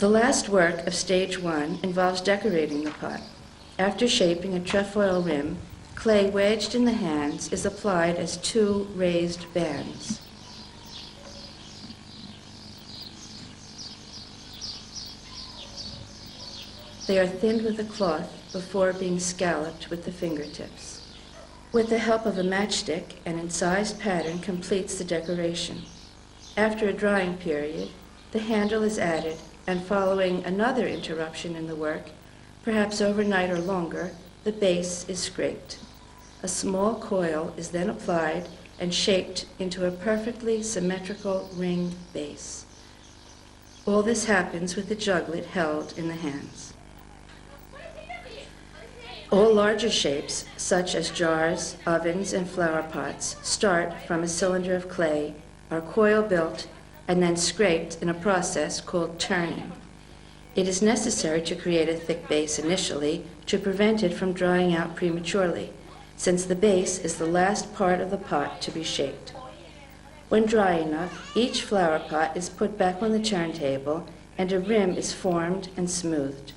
The last work of stage 1 involves decorating the pot. After shaping a trefoil rim, clay wedged in the hands is applied as 2 raised bands. They are thinned with a cloth before being scalloped with the fingertips. With the help of a matchstick, an incised pattern completes the decoration. After a drying period, the handle is added, and following another interruption in the work, perhaps overnight or longer, the base is scraped. A small coil is then applied and shaped into a perfectly symmetrical ring base. All this happens with the juglet held in the hands. All larger shapes, such as jars, ovens, and flower pots, start from a cylinder of clay, are coil-built, and then scraped in a process called turning. It is necessary to create a thick base initially to prevent it from drying out prematurely, since the base is the last part of the pot to be shaped. When dry enough, each flower pot is put back on the turntable, and a rim is formed and smoothed.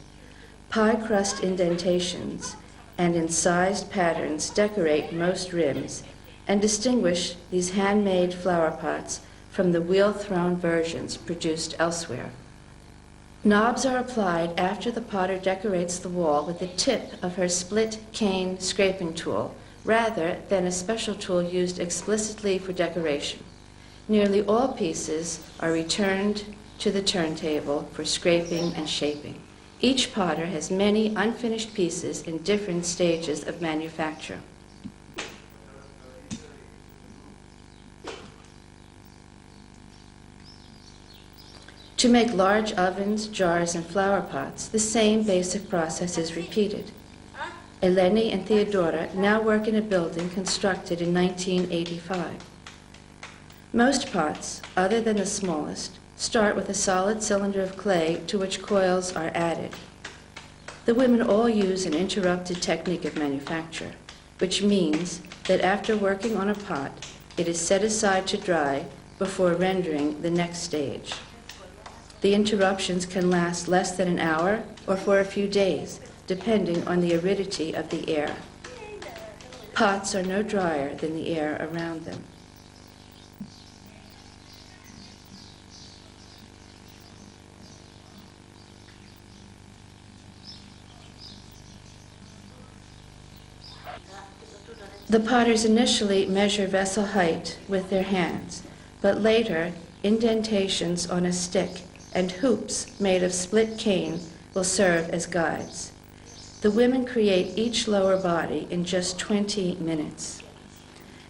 Pie crust indentations and incised patterns decorate most rims and distinguish these handmade flower pots from the wheel-thrown versions produced elsewhere. Knobs are applied after the potter decorates the wall with the tip of her split cane scraping tool, rather than a special tool used explicitly for decoration. Nearly all pieces are returned to the turntable for scraping and shaping. Each potter has many unfinished pieces in different stages of manufacture. To make large ovens, jars, and flower pots, the same basic process is repeated. Eleni and Theodora now work in a building constructed in 1985. Most pots, other than the smallest, start with a solid cylinder of clay to which coils are added. The women all use an interrupted technique of manufacture, which means that after working on a pot, it is set aside to dry before rendering the next stage. The interruptions can last less than an hour or for a few days, depending on the aridity of the air. Pots are no drier than the air around them. The potters initially measure vessel height with their hands, but later indentations on a stick and hoops made of split cane will serve as guides. The women create each lower body in just 20 minutes.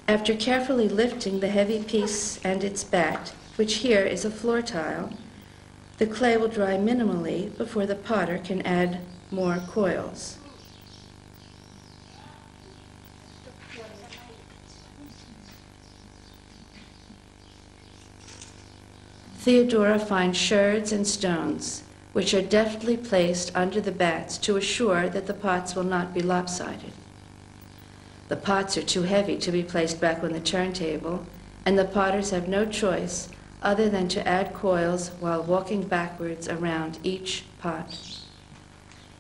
After carefully lifting the heavy piece and its bat, which here is a floor tile, the clay will dry minimally before the potter can add more coils. Theodora finds sherds and stones, which are deftly placed under the bats to assure that the pots will not be lopsided. The pots are too heavy to be placed back on the turntable, and the potters have no choice other than to add coils while walking backwards around each pot.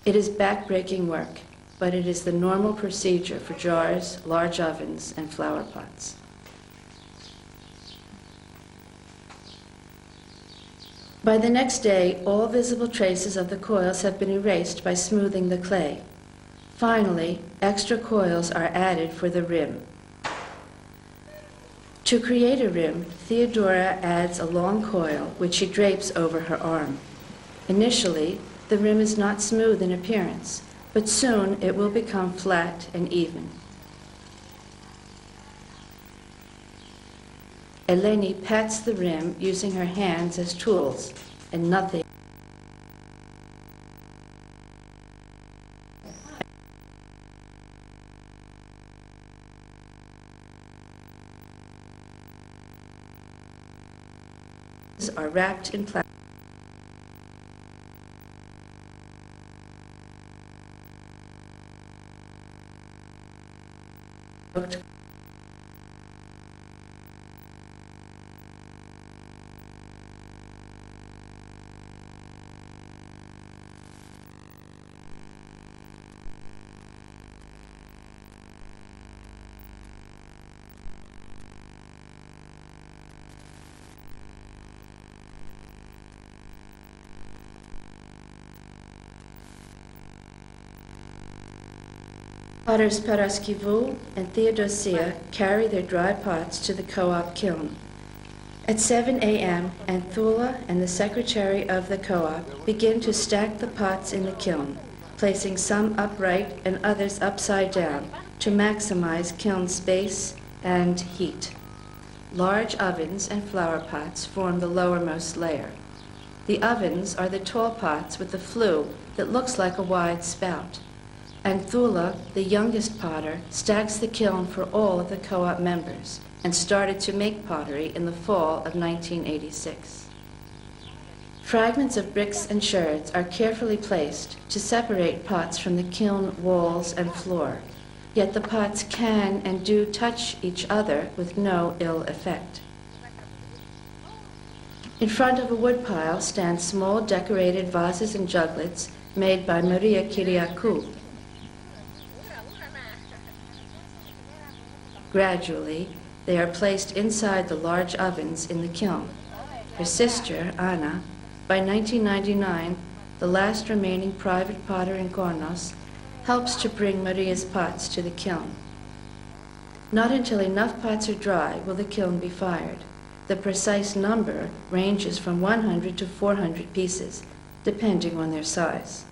It is back-breaking work, but it is the normal procedure for jars, large ovens, and flower pots. By the next day, all visible traces of the coils have been erased by smoothing the clay. Finally, extra coils are added for the rim. To create a rim, Theodora adds a long coil, which she drapes over her arm. Initially, the rim is not smooth in appearance, but soon it will become flat and even. Eleni pats the rim using her hands as tools, and nothing are wrapped in plastic. Potters Paraskivu and Theodosia carry their dry pots to the co-op kiln. At 7 a.m., Anthula and the secretary of the co-op begin to stack the pots in the kiln, placing some upright and others upside down to maximize kiln space and heat. Large ovens and flower pots form the lowermost layer. The ovens are the tall pots with the flue that looks like a wide spout. Anthula, the youngest potter, stacks the kiln for all of the co-op members and started to make pottery in the fall of 1986. Fragments of bricks and sherds are carefully placed to separate pots from the kiln walls and floor, yet the pots can and do touch each other with no ill effect. In front of a woodpile stand small decorated vases and juglets made by Maria Kyriakou. Gradually, they are placed inside the large ovens in the kiln. Her sister, Anna, by 1999, the last remaining private potter in Kornos, helps to bring Maria's pots to the kiln. Not until enough pots are dry will the kiln be fired. The precise number ranges from 100 to 400 pieces, depending on their size.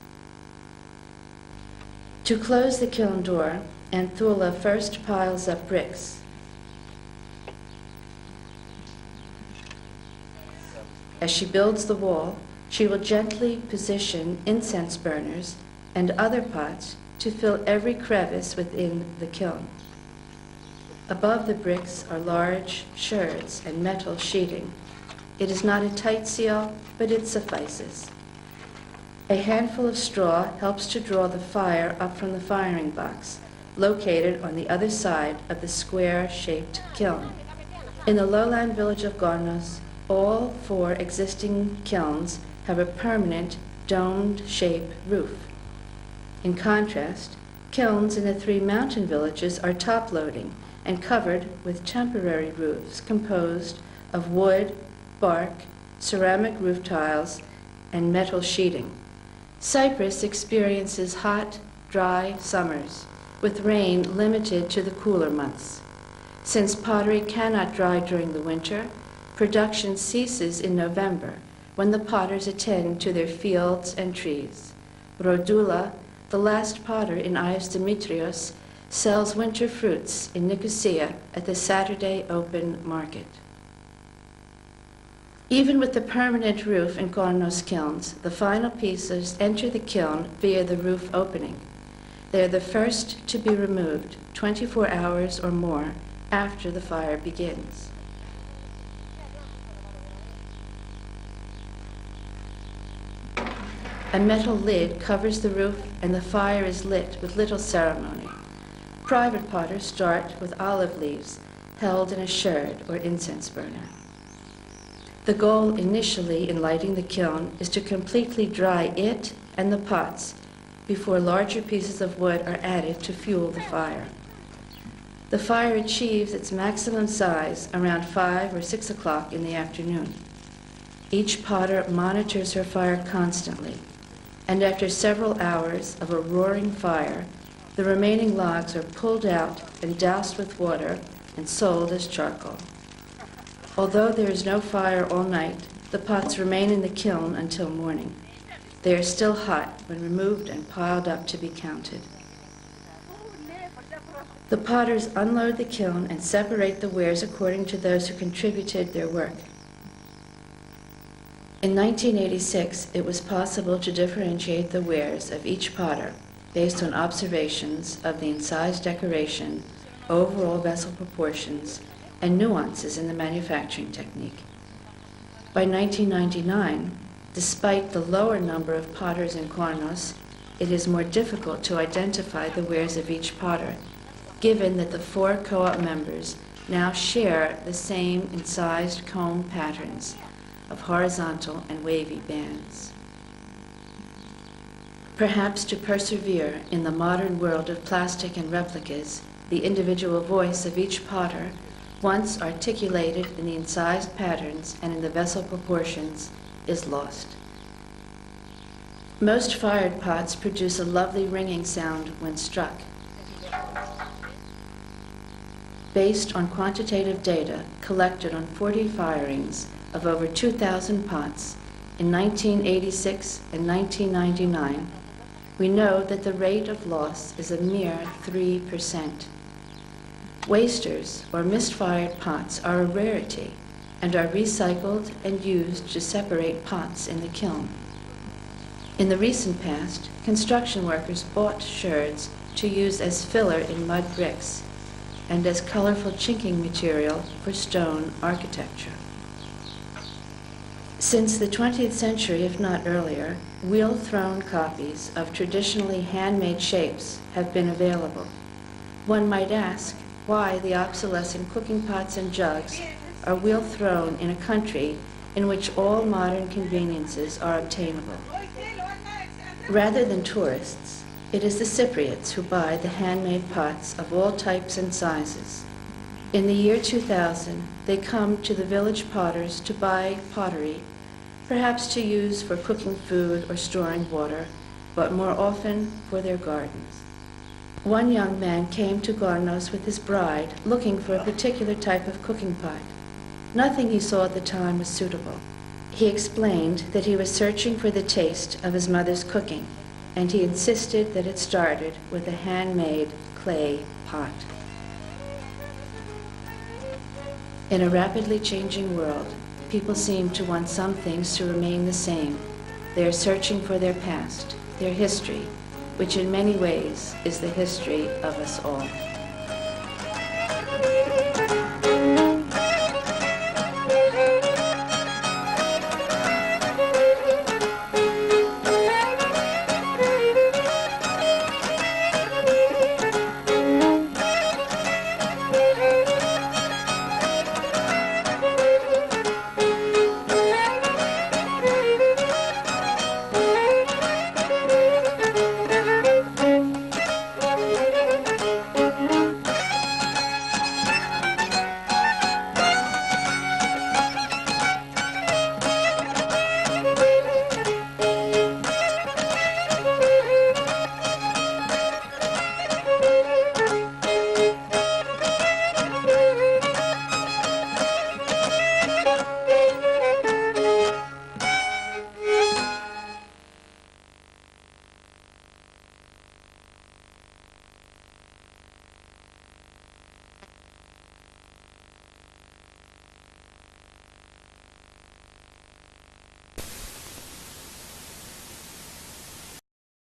To close the kiln door, Anthula first piles up bricks. As she builds the wall, she will gently position incense burners and other pots to fill every crevice within the kiln. Above the bricks are large sherds and metal sheeting. It is not a tight seal, but it suffices. A handful of straw helps to draw the fire up from the firing box, located on the other side of the square-shaped kiln. In the lowland village of Kornos, all 4 existing kilns have a permanent domed-shape roof. In contrast, kilns in the 3 mountain villages are top-loading and covered with temporary roofs composed of wood, bark, ceramic roof tiles, and metal sheeting. Cyprus experiences hot, dry summers, with rain limited to the cooler months. Since pottery cannot dry during the winter, production ceases in November when the potters attend to their fields and trees. Rodula, the last potter in Ios Dimitrios, sells winter fruits in Nicosia at the Saturday open market. Even with the permanent roof in Kornos kilns, the final pieces enter the kiln via the roof opening. They are the first to be removed 24 hours or more after the fire begins. A metal lid covers the roof and the fire is lit with little ceremony. Private potters start with olive leaves held in a sherd or incense burner. The goal initially in lighting the kiln is to completely dry it and the pots before larger pieces of wood are added to fuel the fire. The fire achieves its maximum size around 5 or 6 o'clock in the afternoon. Each potter monitors her fire constantly, and after several hours of a roaring fire, the remaining logs are pulled out and doused with water and sold as charcoal. Although there is no fire all night, the pots remain in the kiln until morning. They are still hot when removed and piled up to be counted. The potters unload the kiln and separate the wares according to those who contributed their work. In 1986, it was possible to differentiate the wares of each potter based on observations of the incised decoration, overall vessel proportions, and nuances in the manufacturing technique. By 1999, despite the lower number of potters in Kornos, it is more difficult to identify the wares of each potter, given that the 4 co-op members now share the same incised comb patterns of horizontal and wavy bands. Perhaps to persevere in the modern world of plastic and replicas, the individual voice of each potter, once articulated in the incised patterns and in the vessel proportions, is lost. Most fired pots produce a lovely ringing sound when struck. based on quantitative data collected on 40 firings of over 2,000 pots in 1986 and 1999, we know that the rate of loss is a mere 3%. Wasters, or misfired pots, are a rarity and are recycled and used to separate pots in the kiln. In the recent past, construction workers bought sherds to use as filler in mud bricks and as colorful chinking material for stone architecture. Since the 20th century, if not earlier, wheel-thrown copies of traditionally handmade shapes have been available. One might ask why the obsolescent cooking pots and jugs are wheel-thrown in a country in which all modern conveniences are obtainable. Rather than tourists, it is the Cypriots who buy the handmade pots of all types and sizes. In the year 2000, they come to the village potters to buy pottery, perhaps to use for cooking food or storing water, but more often for their gardens. One young man came to Kornos with his bride, looking for a particular type of cooking pot. Nothing he saw at the time was suitable. He explained that he was searching for the taste of his mother's cooking, and he insisted that it started with a handmade clay pot. In a rapidly changing world, people seem to want some things to remain the same. They are searching for their past, their history, which in many ways is the history of us all.